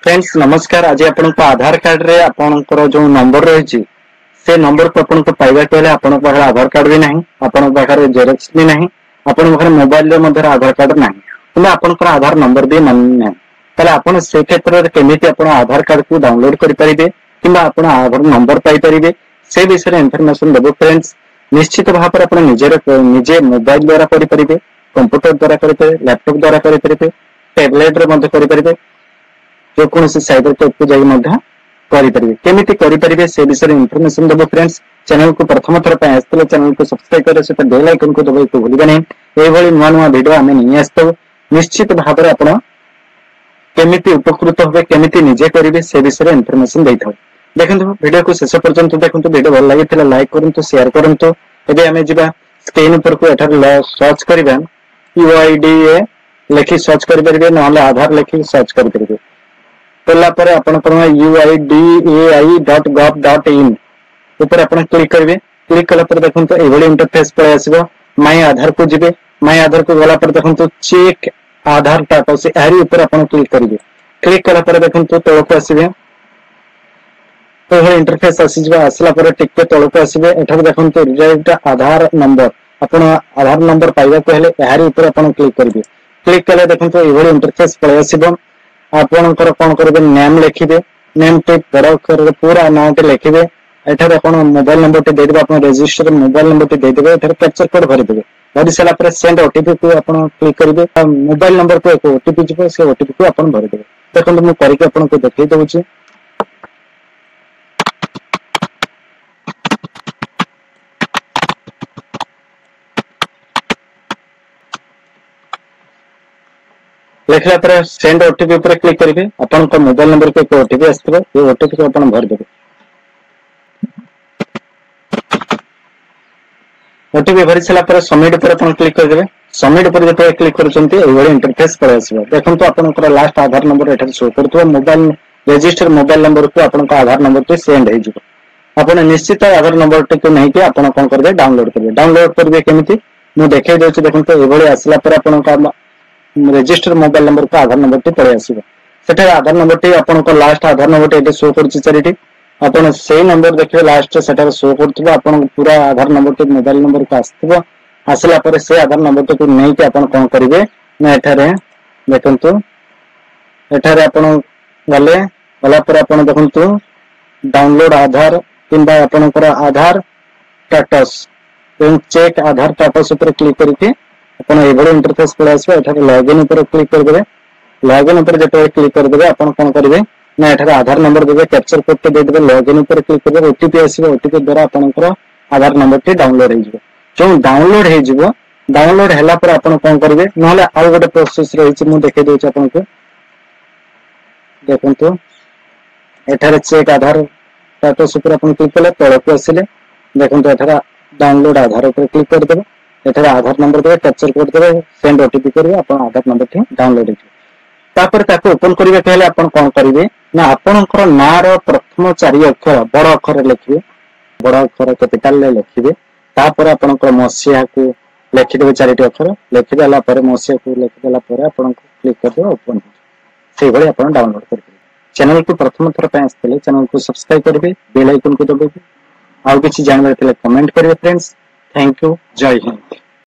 Friends नमस्कार। आज आपण आधार कार्ड रे आपणकर जो नंबर रही से नंबर को आपन को पाइबा कहले आपन पाखरे आधार कार्ड भी नहीं, आपन पाखरे जेरॉक्स भी नहीं, आपन पाखरे मोबाइल रे मधर आधार कार्ड नहीं, किंबा आपनकर आधार नंबर भी मन नहीं, तले आपन से क्षेत्र रे केमिति आपन आधार कार्ड को डाउनलोड करि परिबे किंबा आपन आधार नंबर पाई परिबे से विषय इनफॉरमेशन देबो। फ्रेंड्स निश्चित भाव पर आपन निजे मोबाइल द्वारा करि परिबे, कंप्यूटर द्वारा करि परिबे, लैपटॉप द्वारा करि परिबे, टैबलेट रे मधर करि परिबे, जो कौन से साइबर कैफे को जाई मध्य करि परिबे। केमिति करि परिबे से विषय इनफॉरमेशन देबो। फ्रेंड्स चैनल को प्रथम थर पे आस्तले चैनल को सब्सक्राइब करे से बेल आइकन को दबाइ को भूलिबे नहीं। एई भली नुवा नुवा वीडियो हमें नहीं आस्तो निश्चित भाव रे आपण केमिति उपकृत होबे, केमिति निजे करिवे से विषय इनफॉरमेशन देइथौ। देखंतु वीडियो को शेष पर्यंत देखंतु। वीडियो भल लागिथिला लाइक करंतु, शेयर करंतु। एबे हमें जिबा स्क्रीन ऊपर को एठार सर्च करिबा यूआईडीए लेखि सर्च करि परिबे, नहले आधार लेखि सर्च करि परिबे। कला पर आपण uidai.gov.in ऊपर आपण क्लिक करिवे। क्लिक कला पर देखंतु एभली इंटरफेस पर आसीबो। माय आधार को जिबे, माय आधार को गला पर देखंतु चेक आधार स्टेटस एरी ऊपर आपण क्लिक करिवे। क्लिक कला पर देखंतु तळक आसीबे, तो हे इंटरफेस आसीबा। आसला पर टिके तळक आसीबे। एठार देखंतु रिजल्ट आधार नंबर, आपण आधार नंबर पाइबा कहले एरी ऊपर आपण क्लिक करिवे। क्लिक कले देखंतु एभली इंटरफेस पर आसीबो। आपनकर कोन करबे, नेम लिखिबे, नेम टे बड़ कर पूरा नाम टे लिखिबे। एठार आपण मोबाइल नंबर टे दे देबे, आपण रजिस्टर मोबाइल नंबर टे दे देबे। एठार कैप्चर कोड भरि देबे। भरि सला पर सेंड ओटीपी को आपण क्लिक करिबे। मोबाइल नंबर को एक ओटीपी जिवो, से ओटीपी को आपण भरि देबे। देखंतु मु करिके आपण को देखै दउची। लिखला पर सेंड ओटीपी पर क्लिक करिवे। अपन को मोबाइल नंबर को एक ओटीपी आस्तबो, ये ओटीपी को अपन भर देबे। ओटीपी भरि सला पर सबमिट पर अपन क्लिक कर देबे। सबमिट पर जते क्लिक करचंती एवढे इंटरफेस पर आसीबो। देखंतु अपन को लास्ट आधार नंबर एठा शो करतबो। मोबाइल रजिस्टर मोबाइल नंबर को अपन को आधार नंबर पे सेंड हे जिवो। अपन निश्चित आधार नंबर टे नहीं कि अपन कोन करबे, डाउनलोड करबे। डाउनलोड करबे केमिति मु देखाइ देउछि। देखंतु एवढे आसला पर अपन का रजिस्टर मोबाइल नंबर को आधार नंबर टे पळे आसीबो। सेटा आधार नंबर टे अपन को लास्ट आधार नंबर टे शो करछि चारिटी। अपन सेही नंबर देखिबे लास्ट सेटा शो करथबो। अपन पूरा आधार नंबर टे मोबाइल नंबर को आस्तबो। आसला पर से आधार नंबर टे को नै कि अपन कोन करिवे ना एठारे देखंतु। एठारे अपन गले गला पर अपन देखंतु डाउनलोड आधार किंबा अपन पर आधार स्टेटस चेक आधार स्टेटस ऊपर क्लिक करके अपन एभली इंटरफेस पर आसबे। एठारे लॉगिन ऊपर क्लिक कर देबे। लॉगिन ऊपर जते क्लिक कर देबे अपन कोन करिवे ना एठारे आधार नंबर देबे, कैप्चर कोड ते दे देबे। लॉगिन ऊपर क्लिक करबे, ओटीपी आसीबो। ओटीपी द्वारा आपनकर आधार नंबर टे डाउनलोड हे जिवो। जो डाउनलोड हे जिवो, डाउनलोड हैला पर अपन कोन करिवे नहले आ गोटे प्रोसेस रहिछि मु देखै देउछि आपनको। देखंतु एठारे चेक आधार स्टेटस ऊपर अपन क्लिक कले तळक आसीले। देखंतु एठारे डाउनलोड आधार ऊपर क्लिक कर देबे। एठारे आधार नंबर देबे, कैप्चर कोड देबे, सेंड ओटीपी करबे। अपन आधार नंबर टे डाउनलोड हे तापर ताको ओपन करिवे कहले अपन कोन करिवे ना आपनकर नार प्रथम 4 अक्षर बड़ अक्षर लिखिबे। बड़ अक्षर कैपिटल ले लिखिबे। तापर आपनकर मसिया को लिखि देबे 4टी अक्षर। लिखि देला पर मसिया को लिखि देला पर अपन क्लिक कर देबे, ओपन से भली अपन डाउनलोड करबे। चैनल को प्रथम थर पे आस्तले चैनल को सब्सक्राइब करबे, बेल आइकन को दबाबे। आउ किछि जानबे तले कमेंट करबे। फ्रेंड्स थैंक यू, जय हिंद।